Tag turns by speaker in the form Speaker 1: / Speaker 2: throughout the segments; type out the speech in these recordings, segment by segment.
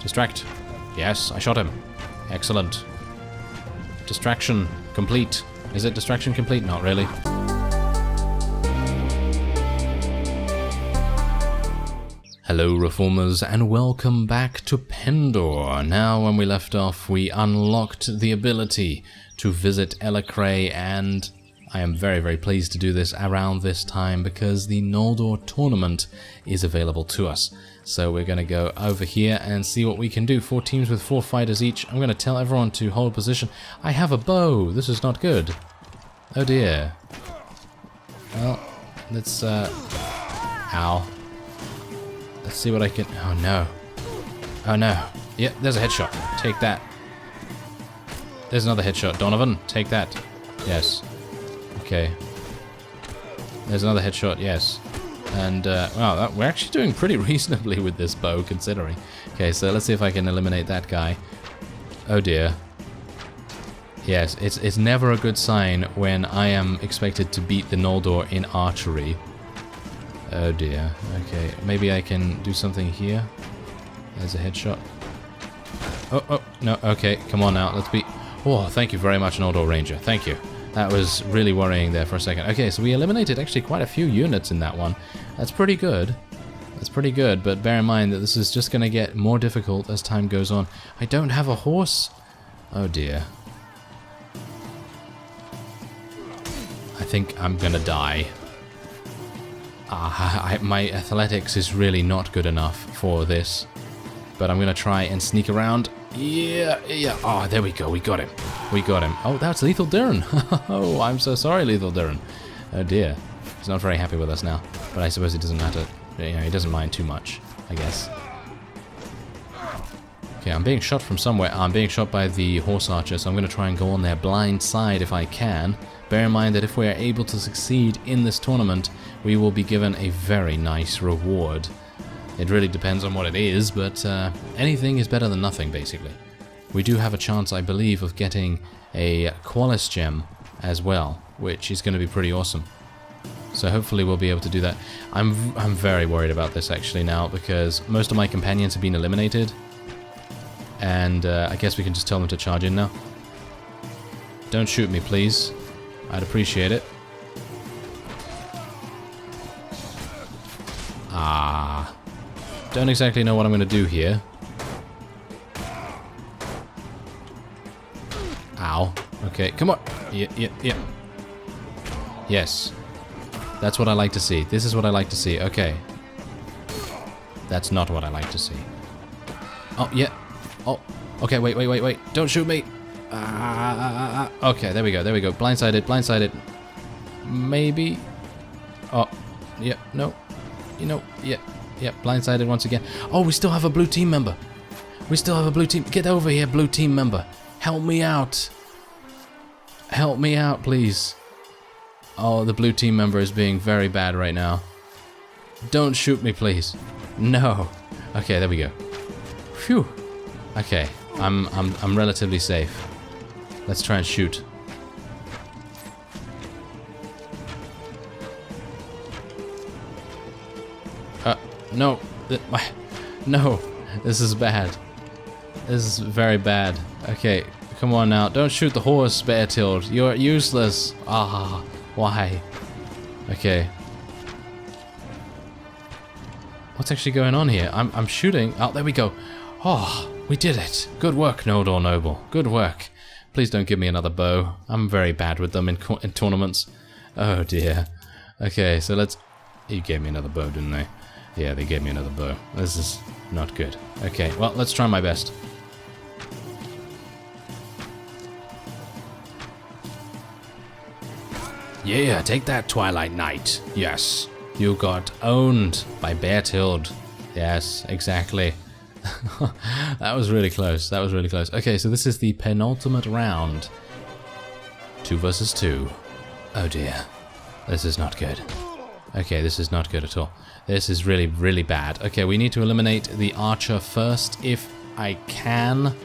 Speaker 1: Distract. Yes, I shot him. Excellent. Distraction complete. Is it distraction complete? Not really. Hello Reformers and welcome back to Pendor. Now when we left off we unlocked the ability to visit Elecray, and I am very pleased to do this around this time because the Noldor tournament is available to us. So we're going to go over here and see what we can do. 4 teams with 4 fighters each. I'm going to tell everyone to hold position. I have a bow. This is not good. Oh dear. Well, let's ow. Let's see what I can... Oh no. Oh no. Yeah, there's a headshot. Take that. There's another headshot. Donovan, take that. Yes. Okay. There's another headshot, yes. And, wow, we're actually doing pretty reasonably with this bow, considering. Okay, so let's see if I can eliminate that guy. Oh dear. Yes, it's never a good sign when I am expected to beat the Noldor in archery. Oh dear. Okay, maybe I can do something here. There's a headshot. Oh, no, okay, come on now, let's be... Oh, thank you very much, Noldor Ranger, thank you. That was really worrying there for a second. Okay, so we eliminated actually quite a few units in that one. That's pretty good. That's pretty good, but bear in mind that this is just going to get more difficult as time goes on. I don't have a horse. Oh dear. I think I'm going to die. My athletics is really not good enough for this. But I'm going to try and sneak around. Yeah. Oh, there we go. We got him. Oh, that's Lethal Durin. Oh, I'm so sorry, Lethal Durin. Oh dear. He's not very happy with us now. But I suppose it doesn't matter. You know, he doesn't mind too much, I guess. Okay, I'm being shot from somewhere. I'm being shot by the horse archer, so I'm going to try and go on their blind side if I can. Bear in mind that if we are able to succeed in this tournament, we will be given a very nice reward. It really depends on what it is, but anything is better than nothing, basically. We do have a chance, I believe, of getting a Qualis gem as well, which is going to be pretty awesome. So hopefully we'll be able to do that. I'm very worried about this actually now, because most of my companions have been eliminated. And I guess we can just tell them to charge in now. Don't shoot me, please. I'd appreciate it. Don't exactly know what I'm going to do here. Ow. Okay, come on. Yeah. Yes. That's what I like to see. This is what I like to see. Okay. That's not what I like to see. Oh, yeah. Oh, okay, wait. Don't shoot me. Okay, there we go. Blindsided. Maybe. Oh, yeah, no. You know, yeah, blindsided once again. Oh, we still have a blue team member. Get over here, blue team member. Help me out. Help me out, please. Oh, the blue team member is being very bad right now. Don't shoot me, please. No. Okay, there we go. Phew. Okay, I'm relatively safe. Let's try and shoot. No. No. This is bad. This is very bad. Okay, come on now. Don't shoot the horse, Beartild. You're useless. Why? Okay. What's actually going on here? I'm shooting. Oh, there we go. Oh, we did it. Good work, Noldor Noble. Good work. Please don't give me another bow. I'm very bad with them in tournaments. Oh dear. Okay, so let's... You gave me another bow, didn't they? Yeah, they gave me another bow. This is not good. Okay, well, let's try my best. Yeah, take that, Twilight Knight. Yes, you got owned by Beartild. Yes, exactly. That was really close. Okay, so this is the penultimate round. 2 versus 2. Oh dear. This is not good. Okay, this is not good at all. This is really bad. Okay, we need to eliminate the archer first, if I can.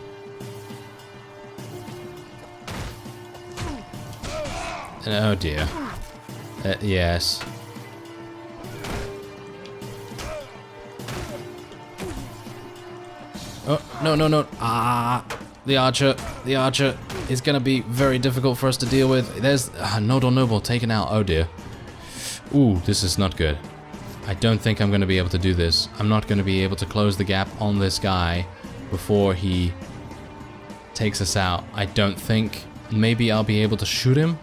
Speaker 1: Oh dear. Yes. Oh, no, no, no. Ah, the archer is going to be very difficult for us to deal with. There's Noldor Noble taken out. Oh, dear. Ooh, this is not good. I don't think I'm going to be able to do this. I'm not going to be able to close the gap on this guy before he takes us out. I don't think. Maybe I'll be able to shoot him,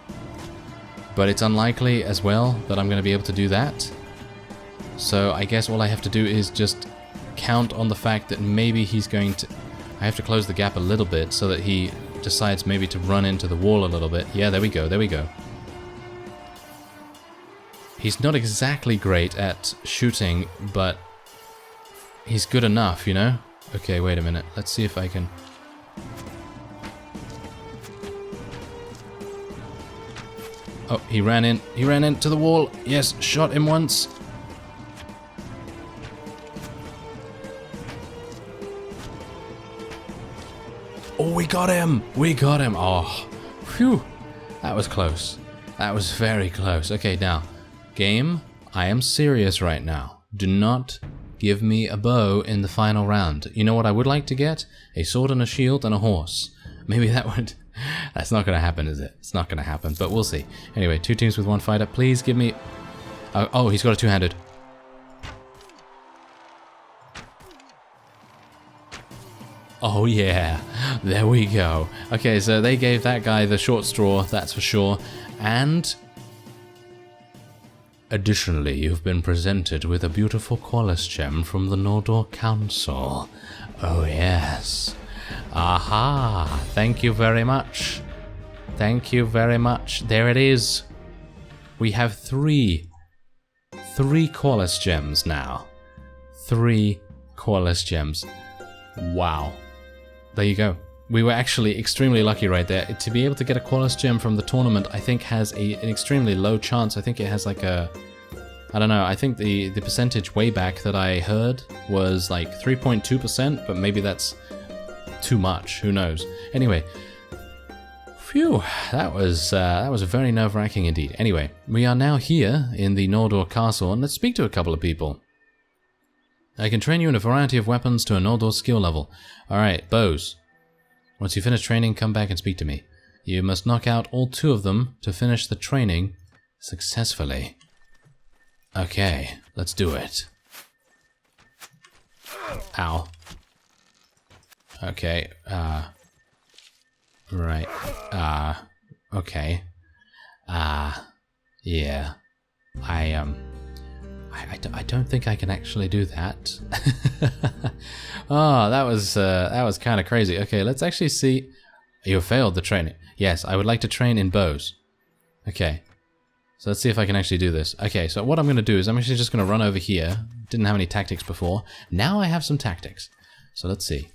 Speaker 1: but it's unlikely as well that I'm going to be able to do that. So I guess all I have to do is just count on the fact that maybe he's going to... I have to close the gap a little bit so that he decides maybe to run into the wall a little bit. Yeah, there we go, there we go. He's not exactly great at shooting, but he's good enough, you know? Okay, wait a minute. Let's see if I can... Oh, he ran in. He ran into the wall. Yes, shot him once. Oh, we got him! We got him! Oh, phew! That was close. That was very close. Okay, now, game, I am serious right now. Do not give me a bow in the final round. You know what I would like to get? A sword and a shield and a horse. Maybe that would... That's not going to happen, is it? It's not going to happen, but we'll see. Anyway, 2 teams with 1 fighter. Please give me... Oh, he's got a two-handed. Oh yeah, there we go. Okay, so they gave that guy the short straw, that's for sure. And additionally, you've been presented with a beautiful Qualis gem from the Noldor Council. Oh yes. Aha, thank you very much. Thank you very much. There it is. We have three Qualis gems now. 3 Qualis gems. Wow. There you go. We were actually extremely lucky right there. To be able to get a Qualis gem from the tournament, I think has an extremely low chance. I think it has like a... I don't know, I think the percentage way back that I heard was like 3.2%, but maybe that's too much. Who knows? Anyway. Phew, that was very nerve-wracking indeed. Anyway, we are now here in the Noldor Castle, and let's speak to a couple of people. I can train you in a variety of weapons to a Noldor skill level. Alright, bows. Once you finish training, come back and speak to me. You must knock out all 2 of them to finish the training successfully. Okay, let's do it. Ow. Okay, right, okay. Yeah. I don't think I can actually do that. Oh, that was kind of crazy. Okay, let's actually see. You failed the training. Yes, I would like to train in bows. Okay, so let's see if I can actually do this. Okay, so what I'm going to do is I'm actually just going to run over here. Didn't have any tactics before. Now I have some tactics. So let's see.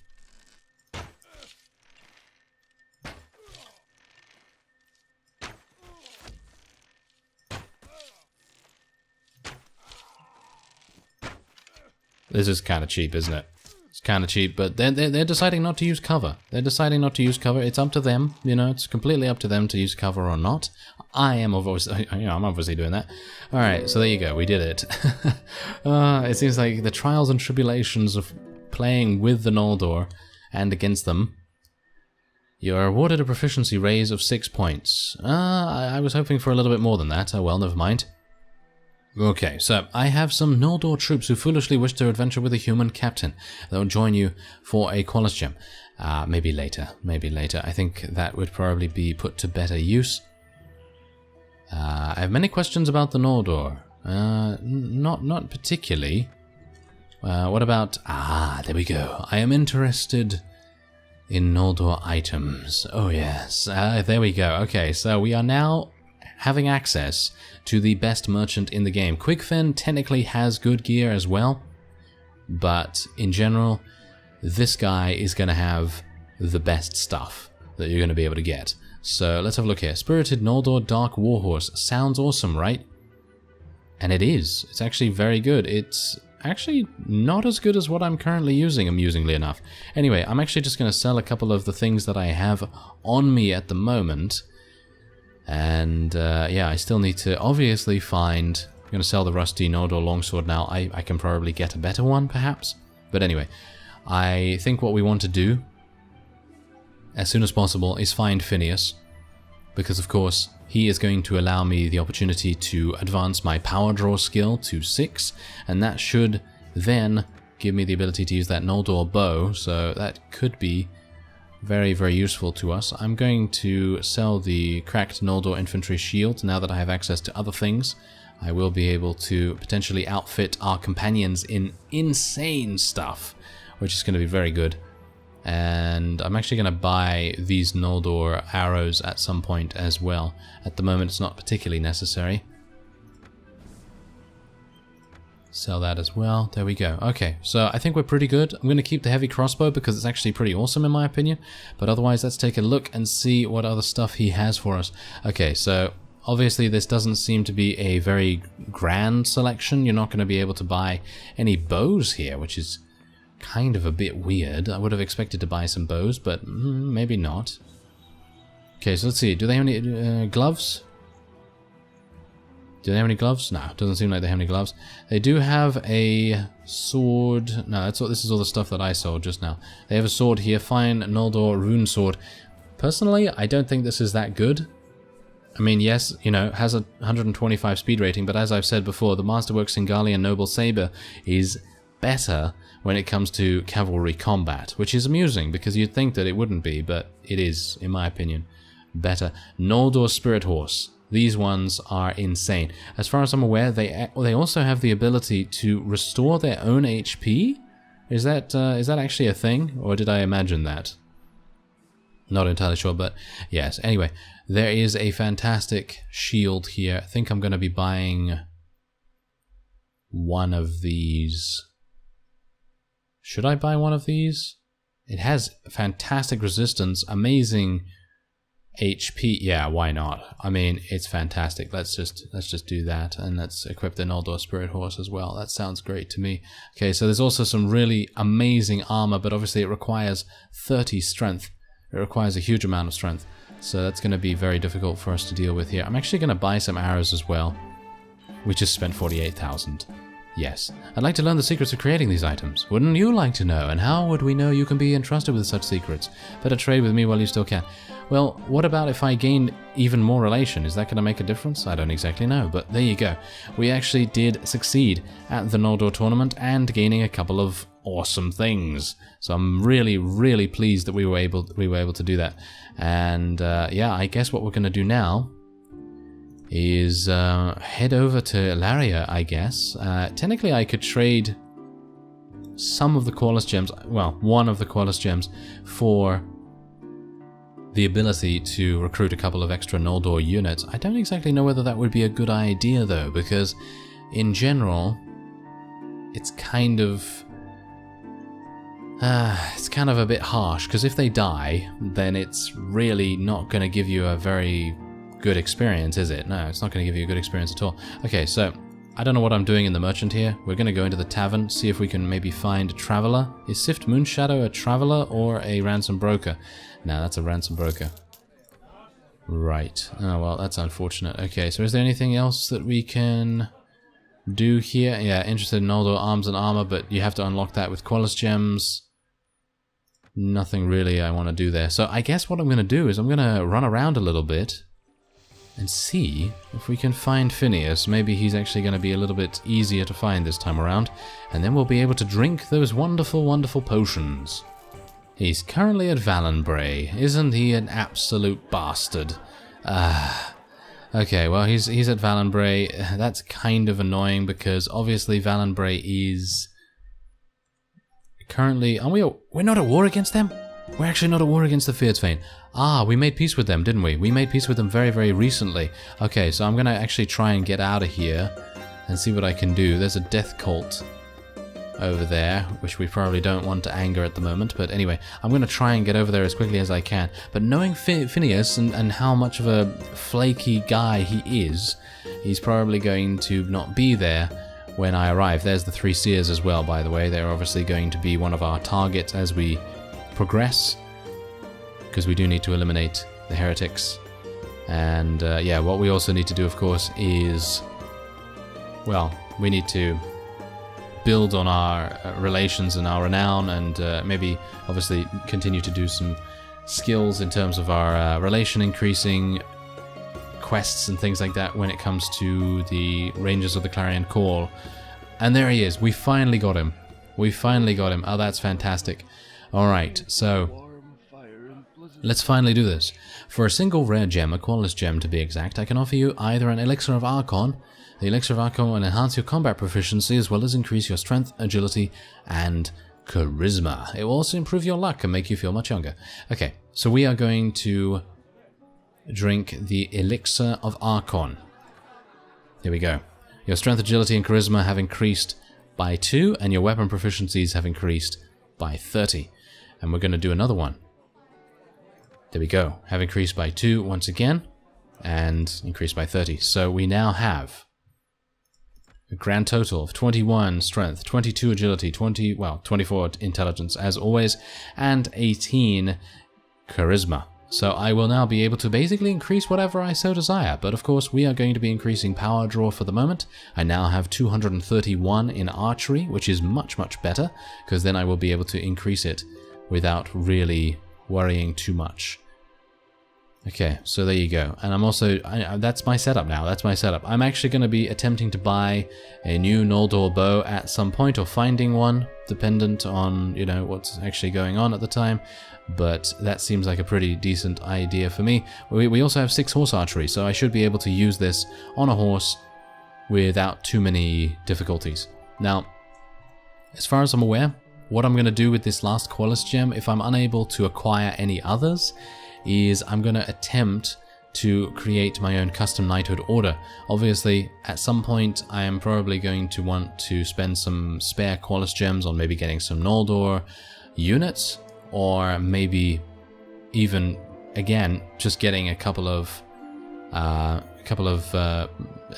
Speaker 1: This is kind of cheap, isn't it? It's kind of cheap, but they're deciding not to use cover. They're deciding not to use cover. It's up to them, you know. It's completely up to them to use cover or not. I'm obviously doing that. All right, so there you go. We did it. It seems like the trials and tribulations of playing with the Noldor and against them. You're awarded a proficiency raise of 6 points. I was hoping for a little bit more than that. Oh well, never mind. Okay, so I have some Noldor troops who foolishly wish to adventure with a human captain. They'll join you for a Qualis gem. Maybe later. I think that would probably be put to better use. I have many questions about the Noldor. Not particularly. What about... there we go. I am interested in Noldor items. Oh yes, there we go. Okay, so we are now having access to the best merchant in the game. Quigfen technically has good gear as well, but in general, this guy is going to have the best stuff that you're going to be able to get. So let's have a look here. Spirited Noldor Dark Warhorse. Sounds awesome, right? And it is. It's actually very good. It's actually not as good as what I'm currently using, amusingly enough. Anyway, I'm actually just going to sell a couple of the things that I have on me at the moment. And yeah, I still need to obviously find... I'm going to sell the rusty Noldor longsword now. I can probably get a better one, perhaps. But anyway, I think what we want to do as soon as possible is find Phineas, because of course he is going to allow me the opportunity to advance my power draw skill to 6, and that should then give me the ability to use that Noldor bow, so that could be very, very useful to us. I'm going to sell the cracked Noldor infantry shield now that I have access to other things. I will be able to potentially outfit our companions in insane stuff, which is going to be very good. And I'm actually going to buy these Noldor arrows at some point as well. At the moment it's not particularly necessary. Sell that as well. There we go. Okay, so I think we're pretty good. I'm going to keep the heavy crossbow because it's actually pretty awesome in my opinion. But otherwise, let's take a look and see what other stuff he has for us. Okay, so obviously this doesn't seem to be a very grand selection. You're not going to be able to buy any bows here, which is kind of a bit weird. I would have expected to buy some bows, but maybe not. Okay, so let's see. Do they have any gloves? Do they have any gloves? No, doesn't seem like they have any gloves. They do have a sword. No, this is all the stuff that I sold just now. They have a sword here, fine Noldor rune sword. Personally, I don't think this is that good. I mean, yes, you know, it has a 125 speed rating, but as I've said before, the Masterwork Singalian Noble Saber is better when it comes to cavalry combat, which is amusing because you'd think that it wouldn't be, but it is, in my opinion, better. Noldor Spirit Horse. These ones are insane. As far as I'm aware, they also have the ability to restore their own HP. Is that actually a thing, or did I imagine that? Not entirely sure, but yes. Anyway, there is a fantastic shield here. I think I'm going to be buying one of these. Should I buy one of these? It has fantastic resistance, amazing HP. Yeah, why not? I mean, it's fantastic. Let's just do that, and let's equip the Noldor Spirit Horse as well. That sounds great to me. Okay, so there's also some really amazing armor, but obviously it requires 30 strength. It requires a huge amount of strength, so that's going to be very difficult for us to deal with here. I'm actually going to buy some arrows as well. We just spent 48,000. Yes, I'd like to learn the secrets of creating these items. Wouldn't you like to know? And how would we know you can be entrusted with such secrets? Better trade with me while you still can. Well, what about if I gain even more relation? Is that going to make a difference? I don't exactly know, but there you go. We actually did succeed at the Noldor tournament and gaining a couple of awesome things. So I'm really, really pleased that we were able to do that. And yeah, I guess what we're going to do now is head over to Ilaria, I guess. Technically, I could trade some of the Qualis gems, well, one of the Qualis gems, for the ability to recruit a couple of extra Noldor units. I don't exactly know whether that would be a good idea, though, because in general, it's kind of a bit harsh, because if they die, then it's really not going to give you a very good experience, is it? No, it's not going to give you a good experience at all. Okay, so I don't know what I'm doing in the merchant here. We're going to go into the tavern, see if we can maybe find a traveler. Is Sift Moonshadow a traveler or a ransom broker? No, that's a ransom broker. Right. Oh, well, that's unfortunate. Okay, so is there anything else that we can do here? Yeah, interested in Noldor arms and armor, but you have to unlock that with Qualis gems. Nothing really I want to do there. So I guess what I'm going to do is I'm going to run around a little bit and see if we can find Phineas. Maybe he's actually going to be a little bit easier to find this time around, and then we'll be able to drink those wonderful, wonderful potions. He's currently at Valenbray. Isn't he an absolute bastard? Okay, well, he's at Valenbray. That's kind of annoying because obviously Valenbray is currently... We're not at war against them? We're actually not at war against the Fyhrr. Ah, we made peace with them, didn't we? We made peace with them very, very recently. Okay, so I'm going to actually try and get out of here and see what I can do. There's a death cult over there, which we probably don't want to anger at the moment. But anyway, I'm going to try and get over there as quickly as I can. But knowing Phineas and how much of a flaky guy he is, he's probably going to not be there when I arrive. There's the three seers as well, by the way. They're obviously going to be one of our targets as we progress, because we do need to eliminate the heretics. And yeah, what we also need to do, of course, is, well, we need to build on our relations and our renown, and maybe obviously continue to do some skills in terms of our relation increasing quests and things like that when it comes to the Rangers of the Clarion Call. And there he is. We finally got him. We finally got him. Oh, that's fantastic. Alright, so let's finally do this. For a single rare gem, a quality gem to be exact, I can offer you either an Elixir of Archon. The Elixir of Archon will enhance your combat proficiency as well as increase your strength, agility, and charisma. It will also improve your luck and make you feel much younger. Okay, so we are going to drink the Elixir of Archon. Here we go. Your strength, agility, and charisma have increased by 2, and your weapon proficiencies have increased by 30. And we're going to do another one. There we go. Have increased by 2 once again, and increased by 30. So we now have a grand total of 21 strength, 22 agility, 24 intelligence as always, and 18 charisma. So I will now be able to basically increase whatever I so desire, but of course we are going to be increasing power draw for the moment. I now have 231 in archery, which is much, much better, because then I will be able to increase it without really worrying too much. Okay, so there you go. And I'm also, that's my setup now, that's my setup. I'm actually going to be attempting to buy a new Noldor bow at some point, or finding one, dependent on, you know, what's actually going on at the time. But that seems like a pretty decent idea for me. We also have 6 horse archery, so I should be able to use this on a horse without too many difficulties. Now, as far as I'm aware, what I'm going to do with this last Qualis gem, if I'm unable to acquire any others, is I'm going to attempt to create my own custom knighthood order. Obviously, at some point, I am probably going to want to spend some spare Qualis gems on maybe getting some Noldor units, or maybe even, again, just getting a couple of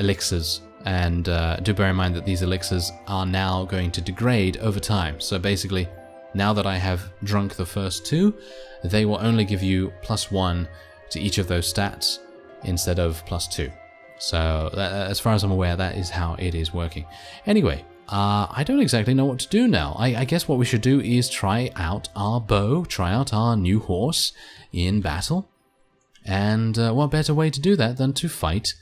Speaker 1: elixirs. And do bear in mind that these elixirs are now going to degrade over time. So basically, now that I have drunk the first 2, they will only give you +1 to each of those stats instead of +2. So as far as I'm aware, that is how it is working. Anyway, I don't exactly know what to do now. I guess what we should do is try out our bow, try out our new horse in battle. And what better way to do that than to fight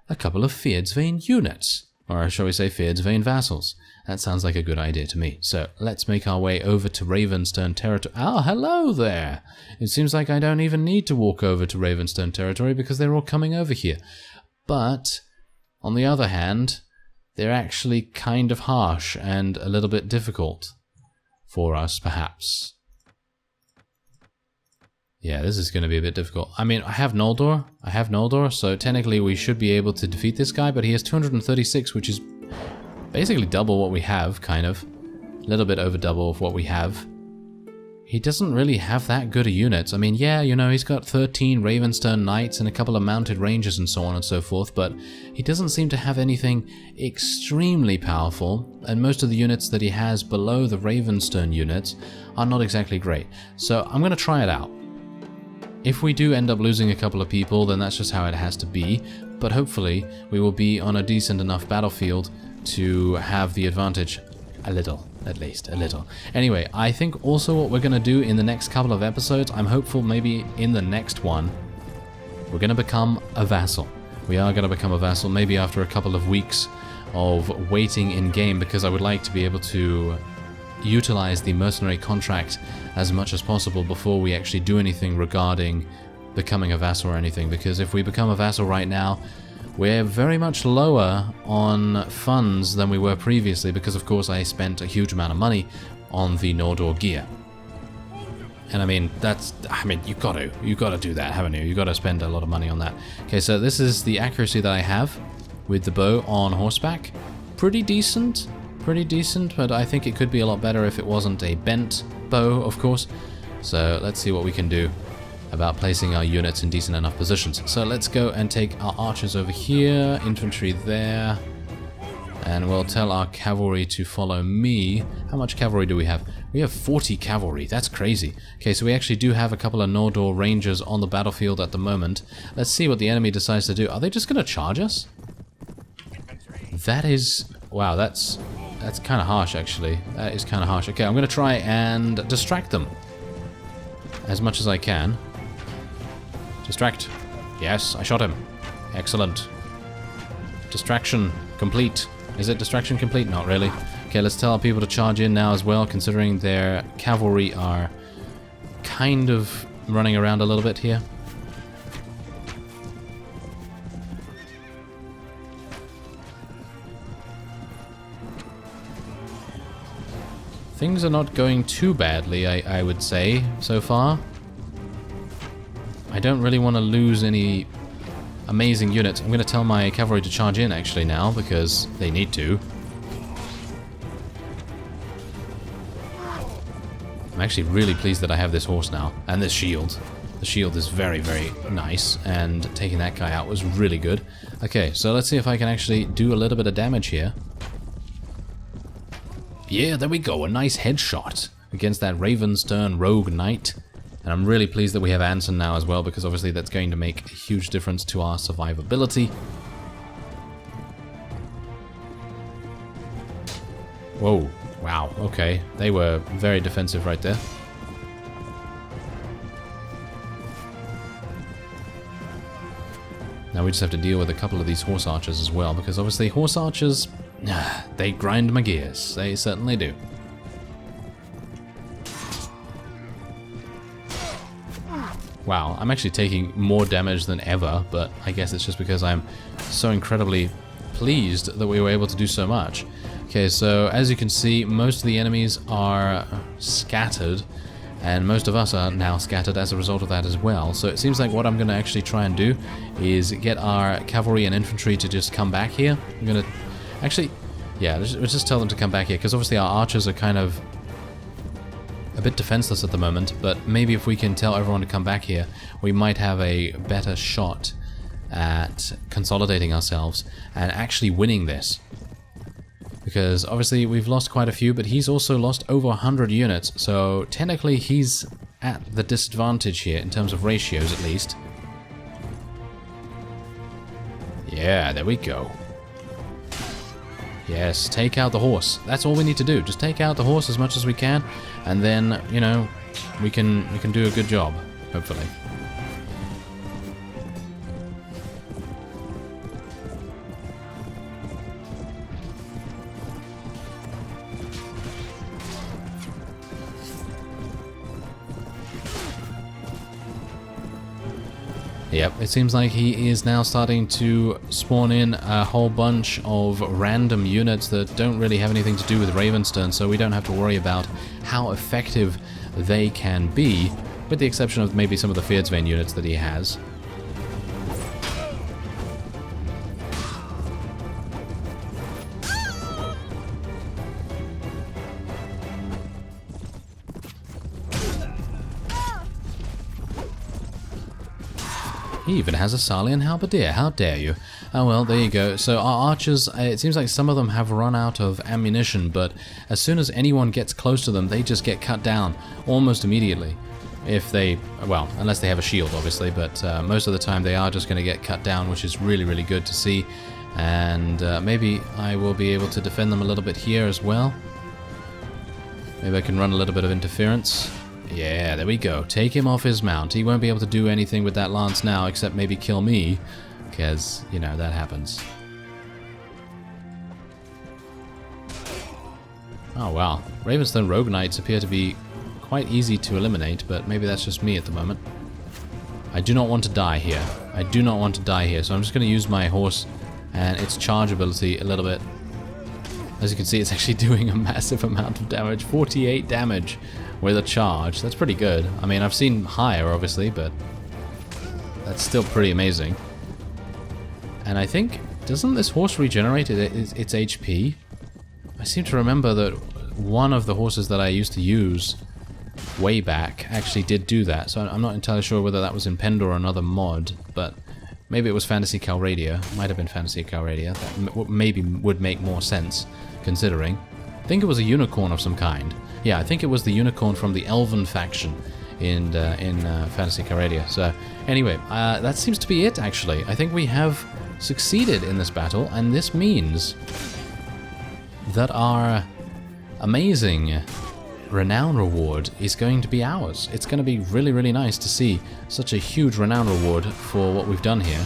Speaker 1: a couple of Fyhrr Skvelt units, or shall we say Fyhrr Skvelt vassals. That sounds like a good idea to me. So let's make our way over to Ravenstone territory. Ah, hello there! It seems like I don't even need to walk over to Ravenstone territory because they're all coming over here. But, on the other hand, they're actually kind of harsh and a little bit difficult for us, perhaps. Yeah, this is going to be a bit difficult. I mean, I have Noldor, so technically we should be able to defeat this guy, but he has 236, which is basically double what we have, kind of. A little bit over double of what we have. He doesn't really have that good of units. I mean, yeah, you know, he's got 13 Ravenstone Knights and a couple of mounted rangers and so on and so forth, but he doesn't seem to have anything extremely powerful, and most of the units that he has below the Ravenstone units are not exactly great. So I'm going to try it out. If we do end up losing a couple of people, then that's just how it has to be, but hopefully we will be on a decent enough battlefield to have the advantage a little, at least, a little. Anyway, I think also what we're going to do in the next couple of episodes, I'm hopeful maybe in the next one, we're going to become a vassal. We are going to become a vassal, maybe after a couple of weeks of waiting in-game, because I would like to be able to utilize the mercenary contract as much as possible before we actually do anything regarding becoming a vassal or anything, because if we become a vassal right now, we're very much lower on funds than we were previously, because of course I spent a huge amount of money on the Noldor gear. And I mean, you gotta do that, haven't you? You gotta spend a lot of money on that. Okay, so this is the accuracy that I have with the bow on horseback. Pretty decent, but I think it could be a lot better if it wasn't a bent bow, of course. So let's see what we can do about placing our units in decent enough positions. So let's go and take our archers over here, infantry there, and we'll tell our cavalry to follow me. How much cavalry do we have? We have 40 cavalry, that's crazy. Okay, so we actually do have a couple of Noldor rangers on the battlefield at the moment. Let's see what the enemy decides to do. Are they just going to charge us? That is... wow, that's That's kind of harsh, actually. That is kind of harsh. Okay, I'm going to try and distract them as much as I can. Distract. Yes, I shot him. Excellent. Distraction complete. Is it distraction complete? Not really. Okay, let's tell our people to charge in now as well, considering their cavalry are kind of running around a little bit here. Things are not going too badly, I would say, so far. I don't really want to lose any amazing units. I'm going to tell my cavalry to charge in, actually, now, because they need to. I'm actually really pleased that I have this horse now, and this shield. The shield is very, very nice, and taking that guy out was really good. Okay, so let's see if I can actually do a little bit of damage here. Yeah, there we go, a nice headshot against that Ravenstern Rogue Knight. And I'm really pleased that we have Anson now as well, because obviously that's going to make a huge difference to our survivability. Whoa, wow, okay. They were very defensive right there. Now we just have to deal with a couple of these horse archers as well, because obviously horse archers, they grind my gears. They certainly do. Wow, I'm actually taking more damage than ever, but I guess it's just because I'm so incredibly pleased that we were able to do so much. Okay, so as you can see, most of the enemies are scattered, and most of us are now scattered as a result of that as well. So it seems like what I'm going to actually try and do is get our cavalry and infantry to just come back here. I'm going to actually, yeah, let's just tell them to come back here, because obviously our archers are kind of a bit defenseless at the moment, but maybe if we can tell everyone to come back here, we might have a better shot at consolidating ourselves and actually winning this. Because obviously we've lost quite a few, but he's also lost over 100 units, so technically he's at the disadvantage here in terms of ratios at least. Yeah, there we go. Yes, take out the horse. That's all we need to do. Just take out the horse as much as we can, and then, you know, we can do a good job, hopefully. Yep, it seems like he is now starting to spawn in a whole bunch of random units that don't really have anything to do with Ravenstern, so we don't have to worry about how effective they can be, with the exception of maybe some of the Fyhrr units that he has. He even has a Salian halberdier, how dare you. Oh well, there you go. So our archers, it seems like some of them have run out of ammunition, but as soon as anyone gets close to them, they just get cut down almost immediately. If they, well, unless they have a shield obviously, but most of the time they are just going to get cut down, which is really, really good to see. And maybe I will be able to defend them a little bit here as well. Maybe I can run a little bit of interference. Yeah, there we go. Take him off his mount. He won't be able to do anything with that lance now except maybe kill me, because, you know, that happens. Oh, wow. Ravenstern Rogue Knights appear to be quite easy to eliminate, but maybe that's just me at the moment. I do not want to die here. I do not want to die here, so I'm just going to use my horse and its charge ability a little bit. As you can see, it's actually doing a massive amount of damage. 48 damage with a charge. That's pretty good. I mean, I've seen higher, obviously, but that's still pretty amazing. And I think, doesn't this horse regenerate its HP? I seem to remember that one of the horses that I used to use way back actually did do that. So I'm not entirely sure whether that was in Pendor or another mod, but maybe it was Fantasy Calradia. Might have been Fantasy Calradia. That maybe would make more sense, considering. I think it was a unicorn of some kind. Yeah, I think it was the unicorn from the Elven faction in Fantasy Calradia. So anyway, that seems to be it, actually. I think we have succeeded in this battle, and this means that our amazing renown reward is going to be ours. It's going to be really, really nice to see such a huge renown reward for what we've done here.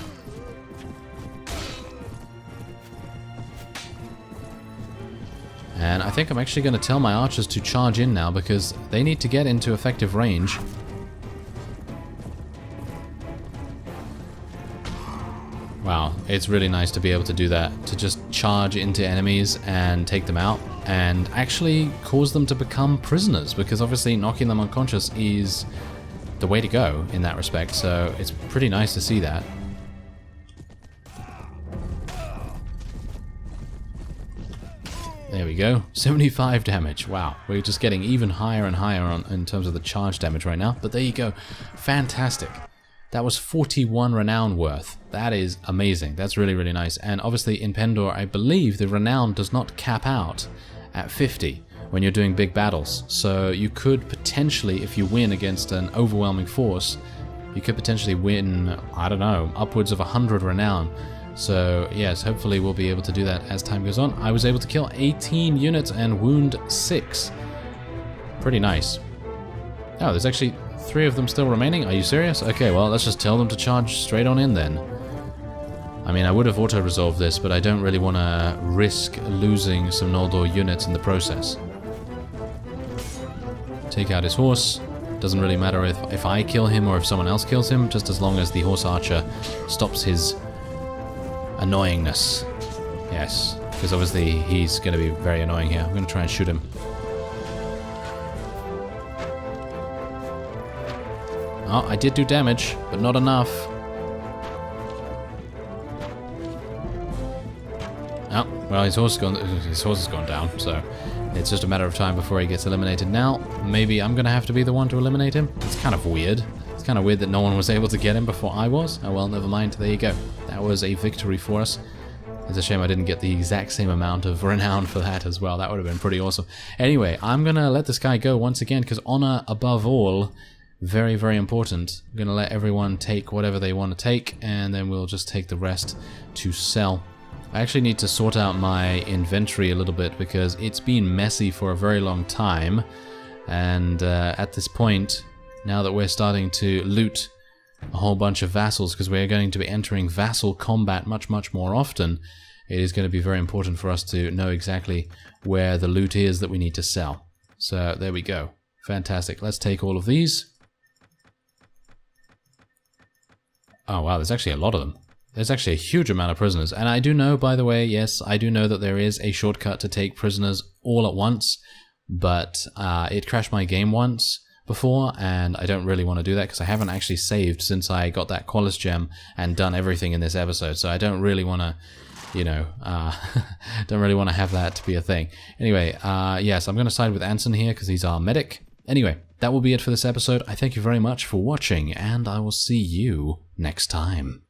Speaker 1: And I think I'm actually going to tell my archers to charge in now because they need to get into effective range. Wow, it's really nice to be able to do that, to just charge into enemies and take them out and actually cause them to become prisoners, because obviously knocking them unconscious is the way to go in that respect, so it's pretty nice to see that. There we go, 75 damage. Wow, we're just getting even higher and higher in terms of the charge damage right now, but there you go, fantastic. That was 41 renown worth. That is amazing. That's really, really nice. And obviously in Pendor, I believe the renown does not cap out at 50 when you're doing big battles. So you could potentially, if you win against an overwhelming force, you could potentially win, I don't know, upwards of 100 renown. So yes, hopefully we'll be able to do that as time goes on. I was able to kill 18 units and wound 6. Pretty nice. Oh, there's actually 3 of them still remaining? Are you serious? Okay, well, let's just tell them to charge straight on in then. I mean, I would have auto-resolved this, but I don't really want to risk losing some Noldor units in the process. Take out his horse. Doesn't really matter if I kill him or if someone else kills him, just as long as the horse archer stops his annoyingness. Yes, because obviously he's going to be very annoying here. I'm going to try and shoot him. Oh, I did do damage, but not enough. Oh, well, his horse has gone down, so it's just a matter of time before he gets eliminated. Now, maybe I'm going to have to be the one to eliminate him. It's kind of weird. It's kind of weird that no one was able to get him before I was. Oh well, never mind. There you go. That was a victory for us. It's a shame I didn't get the exact same amount of renown for that as well. That would have been pretty awesome. Anyway, I'm going to let this guy go once again, because honor above all. Very, very important. I'm going to let everyone take whatever they want to take, and then we'll just take the rest to sell. I actually need to sort out my inventory a little bit because it's been messy for a very long time. And at this point, now that we're starting to loot a whole bunch of vassals, because we're going to be entering vassal combat much, much more often, it is going to be very important for us to know exactly where the loot is that we need to sell. So there we go. Fantastic. Let's take all of these. Oh wow, there's actually a lot of them. There's actually a huge amount of prisoners. And I do know, by the way, yes, I do know that there is a shortcut to take prisoners all at once, but it crashed my game once before, and I don't really want to do that because I haven't actually saved since I got that Qualis gem and done everything in this episode, so I don't really want to, you know, don't really want to have that to be a thing. Anyway, yes, I'm going to side with Anson here because he's our medic. Anyway, that will be it for this episode. I thank you very much for watching, and I will see you next time.